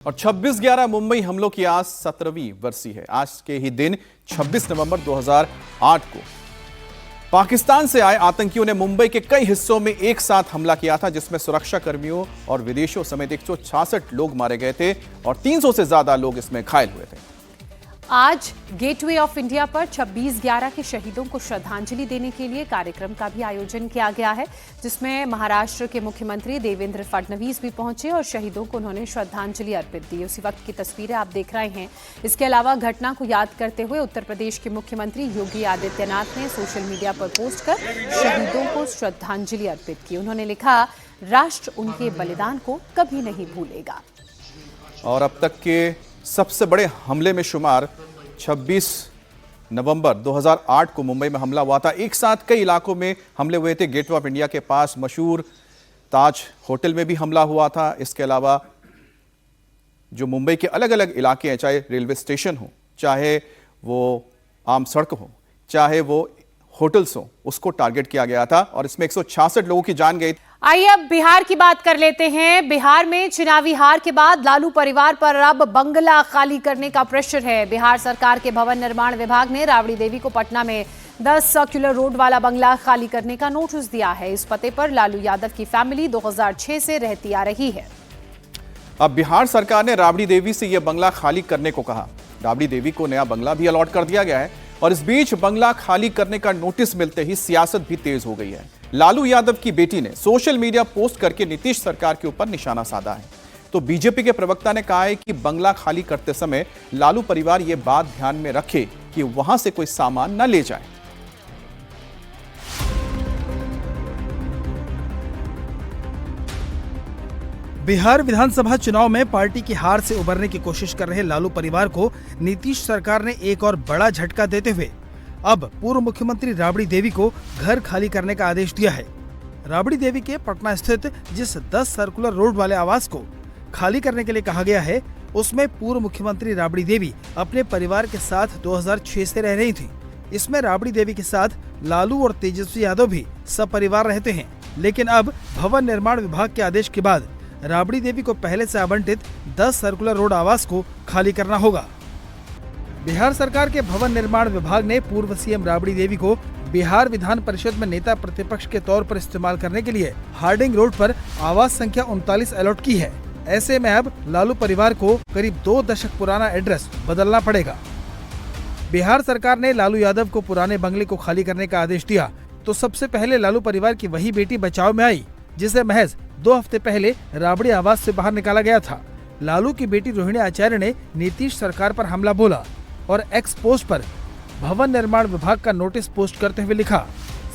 और 26/11 मुंबई हमलों की आज 17वीं बरसी है। आज के ही दिन 26 नवंबर 2008 को पाकिस्तान से आए आतंकियों ने मुंबई के कई हिस्सों में एक साथ हमला किया था, जिसमें सुरक्षा कर्मियों और विदेशियों समेत 166 लोग मारे गए थे और 300 से ज्यादा लोग इसमें घायल हुए थे। आज गेटवे ऑफ इंडिया पर 26/11 के शहीदों को श्रद्धांजलि देने के लिए कार्यक्रम का भी आयोजन किया गया है, जिसमें महाराष्ट्र के मुख्यमंत्री देवेंद्र फडणवीस भी पहुंचे और शहीदों को उन्होंने श्रद्धांजलि अर्पित दी। उसी वक्त की तस्वीरें आप देख रहे हैं। इसके अलावा घटना को याद करते हुए उत्तर प्रदेश के मुख्यमंत्री योगी आदित्यनाथ ने सोशल मीडिया पर पोस्ट कर शहीदों को श्रद्धांजलि अर्पित की। उन्होंने लिखा, राष्ट्र उनके बलिदान को कभी नहीं भूलेगा। और अब तक के सबसे बड़े हमले में शुमार 26 नवंबर 2008 को मुंबई में हमला हुआ था। एक साथ कई इलाकों में हमले हुए थे। गेटवे ऑफ इंडिया के पास मशहूर ताज होटल में भी हमला हुआ था। इसके अलावा जो मुंबई के अलग अलग इलाके हैं, चाहे रेलवे स्टेशन हो, चाहे वो आम सड़क हो, चाहे वो होटल्स हो, उसको टारगेट किया गया था और इसमें 166 लोगों की जान गई। आइए अब बिहार की बात कर लेते हैं। बिहार में चुनावी हार के बाद लालू परिवार पर अब बंगला खाली करने का प्रेशर है। बिहार सरकार के भवन निर्माण विभाग ने राबड़ी देवी को पटना में 10 सर्कुलर रोड वाला बंगला खाली करने का नोटिस दिया है। इस पते पर लालू यादव की फैमिली 2006 से रहती आ रही है। अब बिहार सरकार ने राबड़ी देवी से यह बंगला खाली करने को कहा। राबड़ी देवी को नया बंगला भी अलॉट कर दिया गया है और इस बीच बंगला खाली करने का नोटिस मिलते ही सियासत भी तेज हो गई है। लालू यादव की बेटी ने सोशल मीडिया पोस्ट करके नीतीश सरकार के ऊपर निशाना साधा है। तो बीजेपी के प्रवक्ता ने कहा है कि बंगला खाली करते समय लालू परिवार यह बात ध्यान में रखे कि वहां से कोई सामान न ले जाए। बिहार विधानसभा चुनाव में पार्टी की हार से उबरने की कोशिश कर रहे लालू परिवार को नीतीश सरकार ने एक और बड़ा झटका देते हुए अब पूर्व मुख्यमंत्री राबड़ी देवी को घर खाली करने का आदेश दिया है। राबड़ी देवी के पटना स्थित जिस 10 सर्कुलर रोड वाले आवास को खाली करने के लिए कहा गया है, उसमें पूर्व मुख्यमंत्री राबड़ी देवी अपने परिवार के साथ 2006 से रह रही थी। इसमें राबड़ी देवी के साथ लालू और तेजस्वी यादव भी सपरिवार रहते हैं। लेकिन अब भवन निर्माण विभाग के आदेश के बाद राबड़ी देवी को पहले से आवंटित 10 सर्कुलर रोड आवास को खाली करना होगा। बिहार सरकार के भवन निर्माण विभाग ने पूर्व सीएम राबड़ी देवी को बिहार विधान परिषद में नेता प्रतिपक्ष के तौर पर इस्तेमाल करने के लिए हार्डिंग रोड पर आवास संख्या 39 अलॉट की है। ऐसे में अब लालू परिवार को करीब 2 दशक पुराना एड्रेस बदलना पड़ेगा। बिहार सरकार ने लालू यादव को पुराने बंगले को खाली करने का आदेश दिया तो सबसे पहले लालू परिवार की वही बेटी बचाव में आई, जिसे महज 2 हफ्ते पहले राबड़ी आवास से बाहर निकाला गया था। लालू की बेटी रोहिणी आचार्य ने नीतीश सरकार पर हमला बोला और एक्स पोस्ट पर भवन निर्माण विभाग का नोटिस पोस्ट करते हुए लिखा,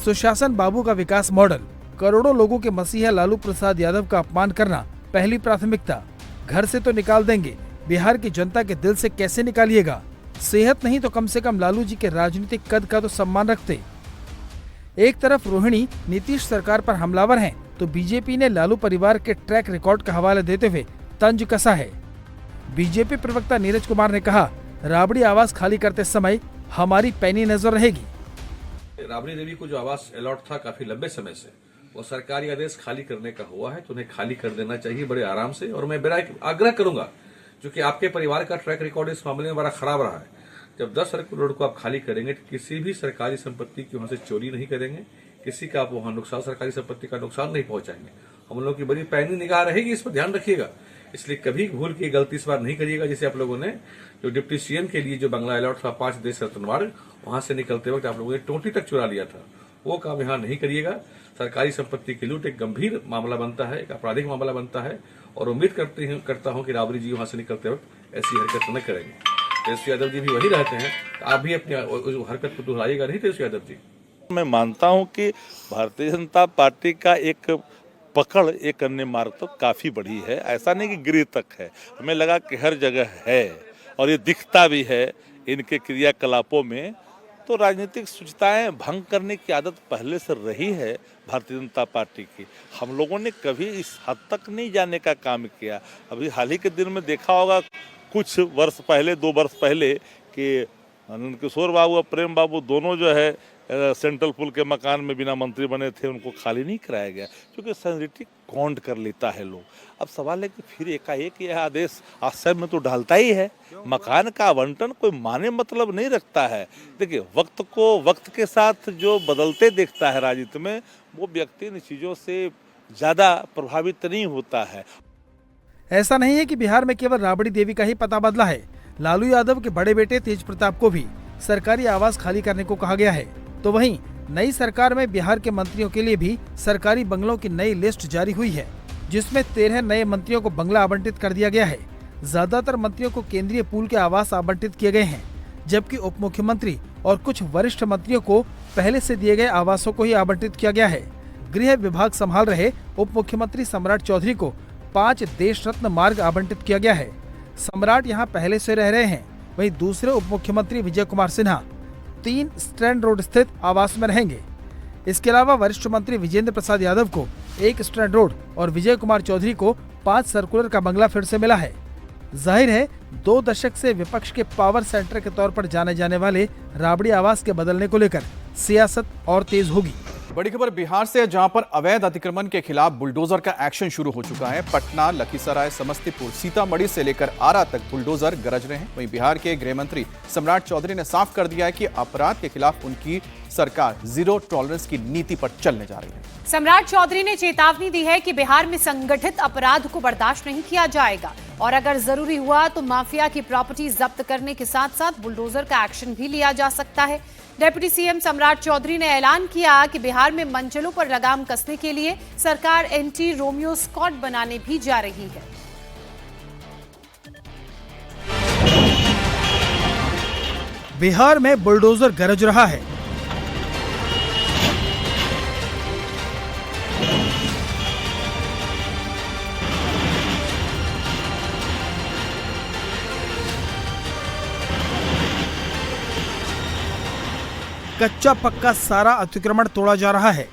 सुशासन बाबू का विकास मॉडल, करोड़ों लोगों के मसीहा लालू प्रसाद यादव का अपमान करना पहली प्राथमिकता। घर से तो निकाल देंगे, बिहार की जनता के दिल से कैसे निकालिएगा? सेहत नहीं तो कम से कम लालू जी के राजनीतिक कद का तो सम्मान रखते। एक तरफ रोहिणी नीतीश सरकार पर हमलावर हैं, तो बीजेपी ने लालू परिवार के ट्रैक रिकॉर्ड का हवाला देते हुए तंज कसा है। बीजेपी प्रवक्ता नीरज कुमार ने कहा, राबड़ी आवास खाली करते समय हमारी पैनी नजर रहेगी। राबड़ी देवी को जो आवास अलॉट था काफी लंबे समय से, वो सरकारी आदेश खाली करने का हुआ है तो उन्हें खाली कर देना चाहिए बड़े आराम से। और मैं बड़ा आग्रह करूंगा, क्योंकि आपके परिवार का ट्रैक रिकॉर्ड इस मामले में बड़ा खराब रहा है। जब 10 सर्कुलर रोड को आप खाली करेंगे तो किसी भी सरकारी संपत्ति की वहां से चोरी नहीं करेंगे, किसी का आप वहां नुकसान, सरकारी संपत्ति का नुकसान नहीं पहुंचाएंगे। हम लोगों की बड़ी पैनी निगाह रहेगी, इस पर ध्यान रखिएगा। इसलिए कभी भूल की गलती इस बार नहीं करिएगा। जैसे आप लोगों ने जो डिप्टी सीएम के लिए जो बंगला अलॉट था 5 देश रत्नवार, वहां से निकलते वक्त आप लोगों ने टोटी तक चुरा लिया था, वो काम यहाँ नहीं करिएगा। सरकारी संपत्ति की लूट एक गंभीर मामला बनता है, एक आपराधिक मामला बनता है और उम्मीद करता हूँ कि राबड़ी जी वहां से निकलते वक्त ऐसी हरकत न करेंगे। तेजस्वी यादव जी भी वही रहते हैं, आप भी अपनी हरकत को दोहराइएगा नहीं तेजस्वी यादव जी। मैं मानता हूं कि भारतीय जनता पार्टी का एक पकड़, एक अन्य मार्ग तो काफ़ी बड़ी है। ऐसा नहीं कि गृह तक है, हमें लगा कि हर जगह है और ये दिखता भी है इनके क्रियाकलापों में। तो राजनीतिक शुचिताएं भंग करने की आदत पहले से रही है भारतीय जनता पार्टी की। हम लोगों ने कभी इस हद तक नहीं जाने का काम किया। अभी हाल ही के दिन में देखा होगा, कुछ वर्ष पहले, 2 वर्ष पहले, कि आनंद किशोर बाबू और प्रेम बाबू दोनों जो है सेंट्रल पुल के मकान में बिना मंत्री बने थे उनको खाली नहीं कराया गया, क्योंकि सेंसिटिविटी काउंट कर लेता है लोग। अब सवाल है कि फिर एकाएक यह आदेश आश्चर्य में तो डालता ही है। मकान का आवंटन कोई माने मतलब नहीं रखता है। देखिए, वक्त को वक्त के साथ जो बदलते देखता है राजनीति में, वो व्यक्ति इन चीज़ों से ज़्यादा प्रभावित नहीं होता है। ऐसा नहीं है कि बिहार में केवल राबड़ी देवी का ही पता बदला है। लालू यादव के बड़े बेटे तेज प्रताप को भी सरकारी आवास खाली करने को कहा गया है। तो वहीं नई सरकार में बिहार के मंत्रियों के लिए भी सरकारी बंगलों की नई लिस्ट जारी हुई है, जिसमें 13 नए मंत्रियों को बंगला आवंटित कर दिया गया है। ज्यादातर मंत्रियों को केंद्रीय पूल के आवास आवंटित किए गए हैं, जबकि उप मुख्यमंत्री और कुछ वरिष्ठ मंत्रियों को पहले से दिए गए आवासों को ही आवंटित किया गया है। गृह विभाग संभाल रहे उप मुख्यमंत्री सम्राट चौधरी को 5 देश रत्न मार्ग आवंटित किया गया है। सम्राट यहाँ पहले से रह रहे हैं। वहीं दूसरे उप मुख्यमंत्री विजय कुमार सिन्हा 3 स्टैंड रोड स्थित आवास में रहेंगे। इसके अलावा वरिष्ठ मंत्री विजेंद्र प्रसाद यादव को 1 स्टैंड रोड और विजय कुमार चौधरी को 5 सर्कुलर का बंगला फिर से मिला है। जाहिर है 2 दशक से विपक्ष के पावर सेंटर के तौर पर जाने जाने वाले राबड़ी आवास के बदलने को लेकर सियासत और तेज होगी। बड़ी खबर बिहार से, जहां पर अवैध अतिक्रमण के खिलाफ बुलडोजर का एक्शन शुरू हो चुका है। पटना, लखीसराय, समस्तीपुर, सीतामढ़ी से लेकर आरा तक बुलडोजर गरज रहे हैं। वहीं बिहार के गृह मंत्री सम्राट चौधरी ने साफ कर दिया है कि अपराध के खिलाफ उनकी सरकार जीरो टॉलरेंस की नीति पर चलने जा रही है। सम्राट चौधरी ने चेतावनी दी है कि बिहार में संगठित अपराध को बर्दाश्त नहीं किया जाएगा और अगर जरूरी हुआ तो माफिया की प्रॉपर्टी जब्त करने के साथ साथ बुलडोजर का एक्शन भी लिया जा सकता है। डिप्टी सीएम सम्राट चौधरी ने ऐलान किया कि बिहार में मंचलों पर लगाम कसने के लिए सरकार एंटी रोमियो स्क्वाड बनाने भी जा रही है। बिहार में बुलडोजर गरज रहा है। कच्चा पक्का सारा अतिक्रमण तोड़ा जा रहा है।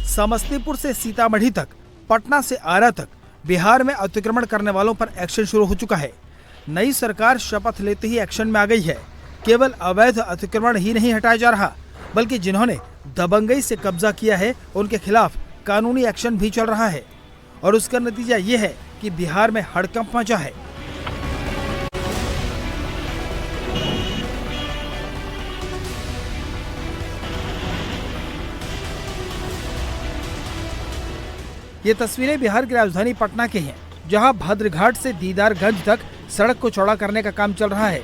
समस्तीपुर से सीतामढ़ी तक, पटना से आरा तक बिहार में अतिक्रमण करने वालों पर एक्शन शुरू हो चुका है। नई सरकार शपथ लेते ही एक्शन में आ गई है। केवल अवैध अतिक्रमण ही नहीं हटाया जा रहा, बल्कि जिन्होंने दबंगई से कब्जा किया है उनके खिलाफ कानूनी एक्शन भी चल रहा है और उसका नतीजा ये है कि बिहार में हड़कंप मचा है। ये तस्वीरें बिहार की राजधानी पटना की हैं, जहां भद्रघाट से दीदारगंज तक सड़क को चौड़ा करने का काम चल रहा है।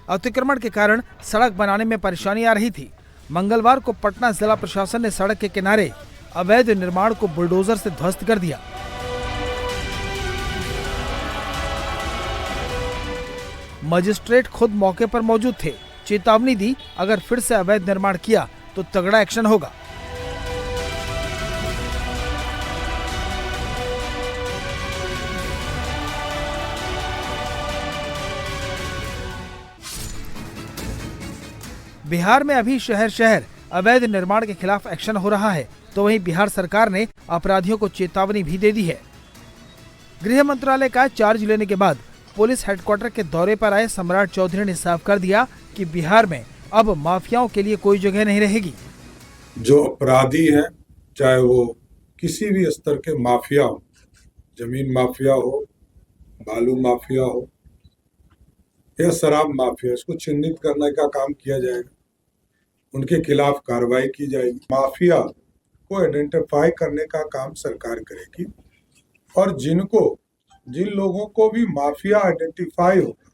अतिक्रमण के कारण सड़क बनाने में परेशानी आ रही थी। मंगलवार को पटना जिला प्रशासन ने सड़क के किनारे अवैध निर्माण को बुलडोजर से ध्वस्त कर दिया। मजिस्ट्रेट खुद मौके पर मौजूद थे, चेतावनी दी अगर फिर से अवैध निर्माण किया तो तगड़ा एक्शन होगा। बिहार में अभी शहर शहर अवैध निर्माण के खिलाफ एक्शन हो रहा है, तो वहीं बिहार सरकार ने अपराधियों को चेतावनी भी दे दी है। गृह मंत्रालय का चार्ज लेने के बाद पुलिस हेडक्वार्टर के दौरे पर आए सम्राट चौधरी ने साफ कर दिया कि बिहार में अब माफियाओं के लिए कोई जगह नहीं रहेगी। जो अपराधी हैं, चाहे वो किसी भी स्तर के माफिया हो, जमीन माफिया हो, बालू माफिया हो या शराब माफिया, इसको चिन्हित करने का काम किया जाएगा। उनके खिलाफ कार्रवाई की जाएगी। माफिया को आइडेंटिफाई करने का काम सरकार करेगी और जिन लोगों को भी माफिया आइडेंटिफाई होगा,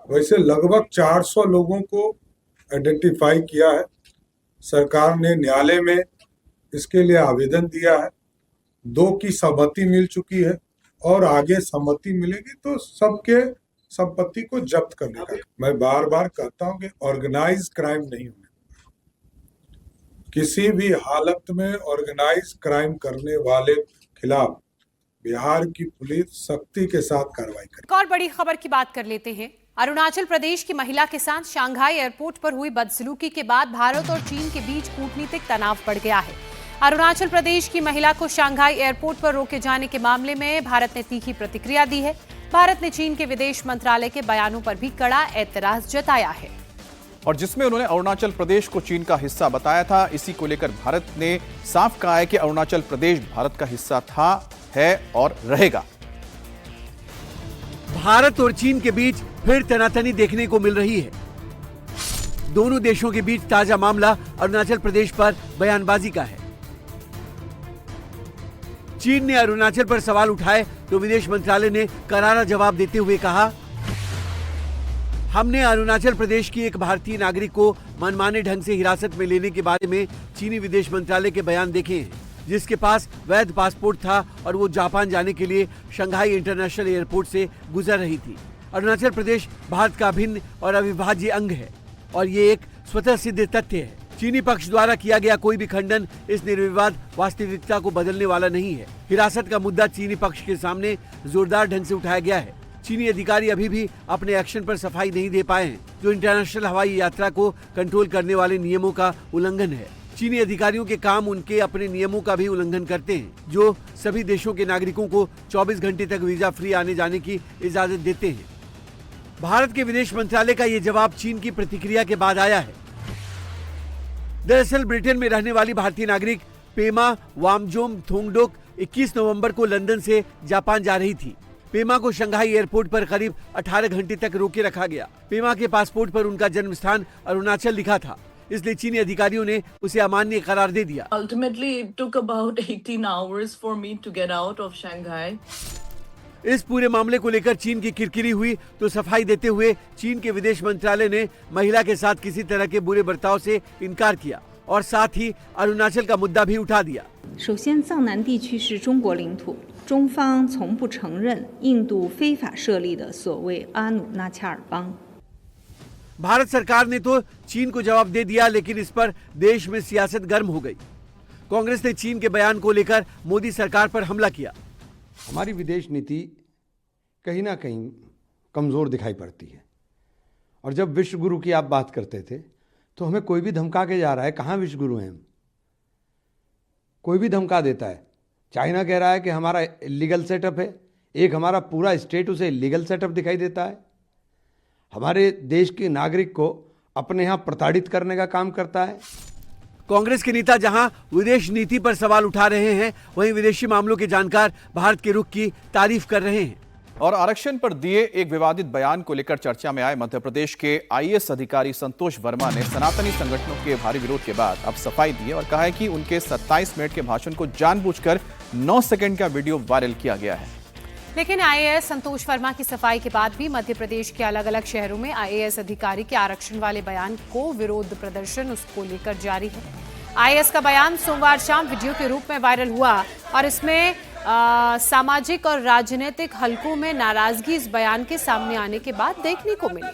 वैसे लगभग 400 लोगों को आइडेंटिफाई किया है। सरकार ने न्यायालय में इसके लिए आवेदन दिया है। 2 की सहमति मिल चुकी है और आगे सहमति मिलेगी तो सबके संपत्ति को जब्त करने का। मैं बार बार कहता हूं कि ऑर्गेनाइज क्राइम नहीं होने, किसी भी हालत में ऑर्गेनाइज क्राइम करने वाले खिलाफ बिहार की पुलिस सख्ती के साथ कार्रवाई करे। एक और बड़ी खबर की बात कर लेते हैं। अरुणाचल प्रदेश की महिला के साथ शंघाई एयरपोर्ट पर हुई बदसलूकी के बाद भारत और चीन के बीच कूटनीतिक तनाव बढ़ गया है। अरुणाचल प्रदेश की महिला को शंघाई एयरपोर्ट पर रोके जाने के मामले में भारत ने तीखी प्रतिक्रिया दी है। भारत ने चीन के विदेश मंत्रालय के बयानों पर भी कड़ा ऐतराज जताया है और जिसमें उन्होंने अरुणाचल प्रदेश को चीन का हिस्सा बताया था। इसी को लेकर भारत ने साफ कहा है कि अरुणाचल प्रदेश भारत का हिस्सा था, है और रहेगा। भारत और चीन के बीच फिर तनातनी देखने को मिल रही है। दोनों देशों के बीच ताजा मामला अरुणाचल प्रदेश पर बयानबाजी का है। चीन ने अरुणाचल पर सवाल उठाए तो विदेश मंत्रालय ने करारा जवाब देते हुए कहा, हमने अरुणाचल प्रदेश की एक भारतीय नागरिक को मनमाने ढंग से हिरासत में लेने के बारे में चीनी विदेश मंत्रालय के बयान देखे हैं, जिसके पास वैध पासपोर्ट था और वो जापान जाने के लिए शंघाई इंटरनेशनल एयरपोर्ट से गुजर रही थी। अरुणाचल प्रदेश भारत का अभिन्न और अविभाज्य अंग है और ये एक स्वतः सिद्ध तथ्य है। चीनी पक्ष द्वारा किया गया कोई भी खंडन इस निर्विवाद वास्तविकता को बदलने वाला नहीं है। हिरासत का मुद्दा चीनी पक्ष के सामने जोरदार ढंग से उठाया गया है। चीनी अधिकारी अभी भी अपने एक्शन पर सफाई नहीं दे पाए हैं, जो इंटरनेशनल हवाई यात्रा को कंट्रोल करने वाले नियमों का उल्लंघन है। चीनी अधिकारियों के काम उनके अपने नियमों का भी उल्लंघन करते हैं, जो सभी देशों के नागरिकों को 24 घंटे तक वीजा फ्री आने जाने की इजाजत देते हैं। भारत के विदेश मंत्रालय का ये जवाब चीन की प्रतिक्रिया के बाद आया है। दरअसल ब्रिटेन में रहने वाली भारतीय नागरिक पेमा वामजोम थोंगडोक 21 नवंबर को लंदन से जापान जा रही थी। पेमा को शंघाई एयरपोर्ट पर करीब 18 घंटे तक रोके रखा गया। पेमा के पासपोर्ट पर उनका जन्म स्थान अरुणाचल लिखा था, इसलिए चीनी अधिकारियों ने उसे अमान्य करार दे दिया। Ultimately, it took about 18 hours for me to get out of Shanghai. इस पूरे मामले को लेकर चीन की किरकिरी हुई तो सफाई देते हुए चीन के विदेश मंत्रालय ने महिला के साथ किसी तरह के बुरे बर्ताव से इनकार किया और साथ ही अरुणाचल का मुद्दा भी उठा दिया। 首先，藏南地区是中国领土，中方从不承认印度非法设立的所谓阿努纳恰尔邦。 भारत सरकार ने तो चीन को जवाब दे दिया, लेकिन इस पर देश में सियासत गर्म हो गई। कांग्रेस ने चीन के बयान को लेकर मोदी सरकार पर हमला किया। हमारी विदेश नीति कहीं ना कहीं कमज़ोर दिखाई पड़ती है और जब विश्व गुरु की आप बात करते थे तो हमें कोई भी धमका के जा रहा है। कहाँ विश्व गुरु हैं हम? कोई भी धमका देता है। चाइना कह रहा है कि हमारा इलीगल सेटअप है, एक हमारा पूरा स्टेट उसे इलीगल सेटअप दिखाई देता है। हमारे देश के नागरिक को अपने यहाँ प्रताड़ित करने का काम करता है। कांग्रेस के नेता जहां विदेश नीति पर सवाल उठा रहे हैं, वहीं विदेशी मामलों के जानकार भारत के रुख की तारीफ कर रहे हैं। और आरक्षण पर दिए एक विवादित बयान को लेकर चर्चा में आए मध्य प्रदेश के आईएएस अधिकारी संतोष वर्मा ने सनातनी संगठनों के भारी विरोध के बाद अब सफाई दी है और कहा है कि उनके 27 मिनट के भाषण को जानबूझकर 9 सेकंड का वीडियो वायरल किया गया है। लेकिन आईएएस संतोष वर्मा की सफाई के बाद भी मध्य प्रदेश के अलग अलग शहरों में आईएएस अधिकारी के आरक्षण वाले बयान को विरोध प्रदर्शन उसको लेकर जारी है। आईएएस का बयान सोमवार शाम वीडियो के रूप में वायरल हुआ और इसमें सामाजिक और राजनीतिक हलकों में नाराजगी इस बयान के सामने आने के बाद देखने को मिली।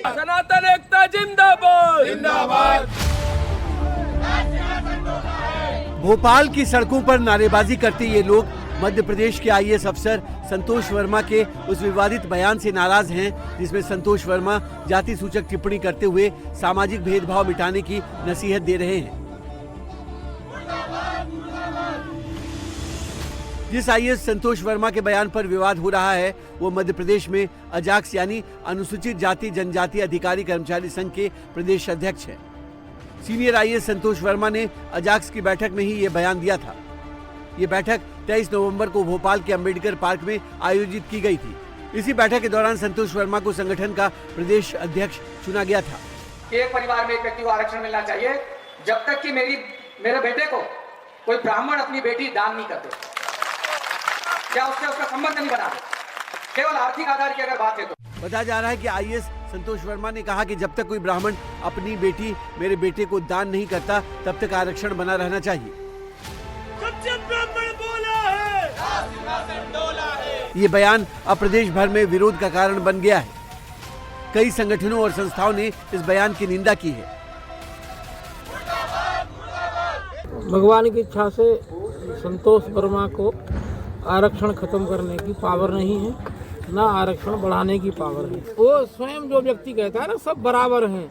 सनातन एकता जिंदाबाद जिंदाबाद। भोपाल की सड़कों पर नारेबाजी करते ये लोग मध्य प्रदेश के आईएएस अफसर संतोष वर्मा के उस विवादित बयान से नाराज हैं, जिसमें संतोष वर्मा जाति सूचक टिप्पणी करते हुए सामाजिक भेदभाव मिटाने की नसीहत दे रहे हैं। जिस आईएएस संतोष वर्मा के बयान पर विवाद हो रहा है, वो मध्य प्रदेश में अजाक्स यानी अनुसूचित जाति जनजाति अधिकारी कर्मचारी संघ के प्रदेश अध्यक्ष हैं। सीनियर आईएएस संतोष वर्मा ने अजाक्स की बैठक में ही ये बयान दिया था। ये बैठक 23 नवंबर को भोपाल के अंबेडकर पार्क में आयोजित की गई थी। इसी बैठक के दौरान संतोष वर्मा को संगठन का प्रदेश अध्यक्ष चुना गया था। एक परिवार में एक व्यक्ति को आरक्षण मिलना चाहिए जब तक कि मेरे बेटे को कोई ब्राह्मण अपनी बेटी दान नहीं करते, क्या उसका संबंध नहीं बना, केवल आर्थिक आधार की अगर बात है तो। बताया जा रहा है कि आईएएस संतोष वर्मा ने कहा कि जब तक कोई ब्राह्मण अपनी बेटी मेरे बेटे को दान नहीं करता, तब तक आरक्षण बना रहना चाहिए। सबसे ब्राह्मण बोला है, ये बयान अब प्रदेश भर में विरोध का कारण बन गया है। कई संगठनों और संस्थाओं ने इस बयान की निंदा की है। भगवान की इच्छा से संतोष वर्मा को आरक्षण खत्म करने की पावर नहीं है, ना आरक्षण बढ़ाने की पावर है। वो स्वयं जो व्यक्ति कहता है ना सब बराबर हैं,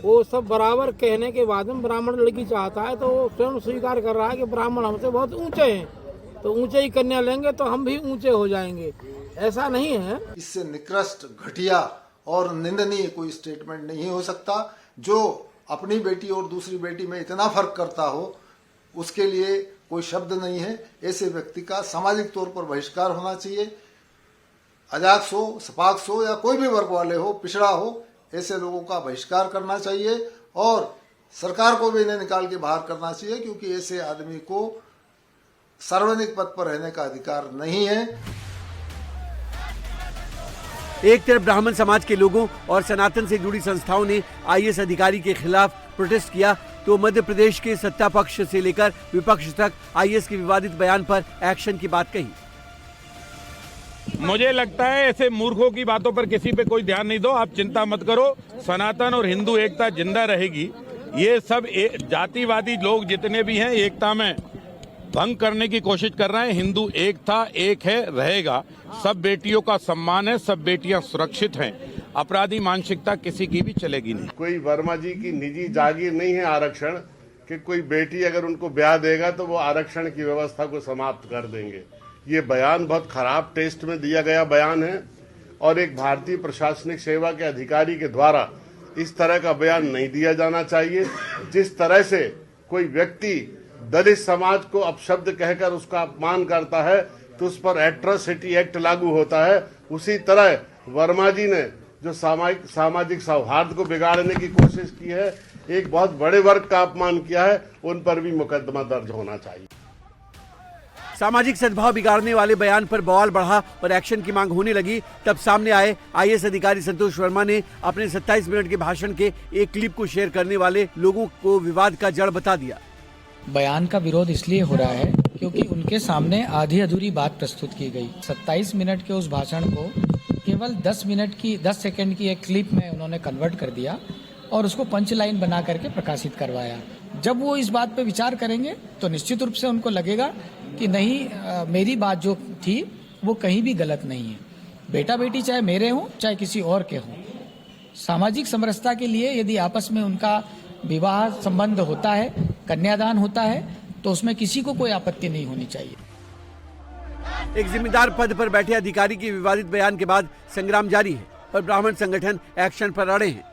वो सब बराबर कहने के बाद में ब्राह्मण लड़की चाहता है तो वो स्वयं स्वीकार कर रहा है कि ब्राह्मण हमसे बहुत ऊंचे हैं, तो ऊंचे ही कन्या लेंगे तो हम भी ऊंचे हो जाएंगे। ऐसा नहीं है। इससे निकृष्ट, घटिया और निंदनीय कोई स्टेटमेंट नहीं हो सकता। जो अपनी बेटी और दूसरी बेटी में इतना फर्क करता हो उसके लिए कोई शब्द नहीं है। ऐसे व्यक्ति का सामाजिक तौर पर बहिष्कार होना चाहिए। अजाक्स हो, सपाक्स हो या कोई भी वर्ग वाले हो, पिछड़ा हो, ऐसे लोगों का बहिष्कार करना चाहिए और सरकार को भी इन्हें निकाल के बाहर करना चाहिए, क्योंकि ऐसे आदमी को सार्वजनिक पद पर रहने का अधिकार नहीं है। एक तरफ ब्राह्मण समाज के लोगों और सनातन से जुड़ी संस्थाओं ने आईएएस अधिकारी के खिलाफ प्रोटेस्ट किया, तो मध्य प्रदेश के सत्ता पक्ष से लेकर विपक्ष तक आईएएस के विवादित बयान पर एक्शन की बात कही। मुझे लगता है ऐसे मूर्खों की बातों पर किसी पे कोई ध्यान नहीं दो। आप चिंता मत करो, सनातन और हिंदू एकता जिंदा रहेगी। ये सब जातिवादी लोग जितने भी हैं एकता में भंग करने की कोशिश कर रहे हैं। हिंदू एक था, एक है, रहेगा। सब बेटियों का सम्मान है, सब बेटियां सुरक्षित हैं। अपराधी मानसिकता किसी की भी चलेगी नहीं। कोई वर्मा जी की निजी जागीर नहीं है आरक्षण कि कोई बेटी अगर उनको ब्याह देगा तो वो आरक्षण की व्यवस्था को समाप्त कर देंगे। ये बयान बहुत खराब टेस्ट में दिया गया बयान है और एक भारतीय प्रशासनिक सेवा के अधिकारी के द्वारा इस तरह का बयान नहीं दिया जाना चाहिए। जिस तरह से कोई व्यक्ति दलित समाज को अपशब्द कहकर उसका अपमान करता है तो उस पर एट्रोसिटी एक्ट लागू होता है, उसी तरह वर्मा जी ने जो सामाजिक सौहार्द को बिगाड़ने की कोशिश की है, एक बहुत बड़े वर्ग का अपमान किया है, उन पर भी मुकदमा दर्ज होना चाहिए। सामाजिक सद्भाव बिगाड़ने वाले बयान पर बवाल बढ़ा और एक्शन की मांग होने लगी। तब सामने आए आईएएस अधिकारी संतोष वर्मा ने अपने 27 मिनट के भाषण के एक क्लिप को शेयर करने वाले लोगों को विवाद का जड़ बता दिया। बयान का विरोध इसलिए हो रहा है क्योंकि उनके सामने आधी अधूरी बात प्रस्तुत की गई। 27 मिनट के उस भाषण को केवल 10 सेकंड की एक क्लिप में उन्होंने कन्वर्ट कर दिया और उसको पंच लाइन बना करके प्रकाशित करवाया। जब वो इस बात पे विचार करेंगे तो निश्चित रूप से उनको लगेगा कि नहीं, मेरी बात जो थी वो कहीं भी गलत नहीं है। बेटा बेटी चाहे मेरे हों चाहे किसी और के हों, सामाजिक समरसता के लिए यदि आपस में उनका विवाह संबंध होता है, कन्यादान होता है, तो उसमें किसी को कोई आपत्ति नहीं होनी चाहिए। एक जिम्मेदार पद पर बैठे अधिकारी के विवादित बयान के बाद संग्राम जारी है और ब्राह्मण संगठन एक्शन पर अड़े हैं।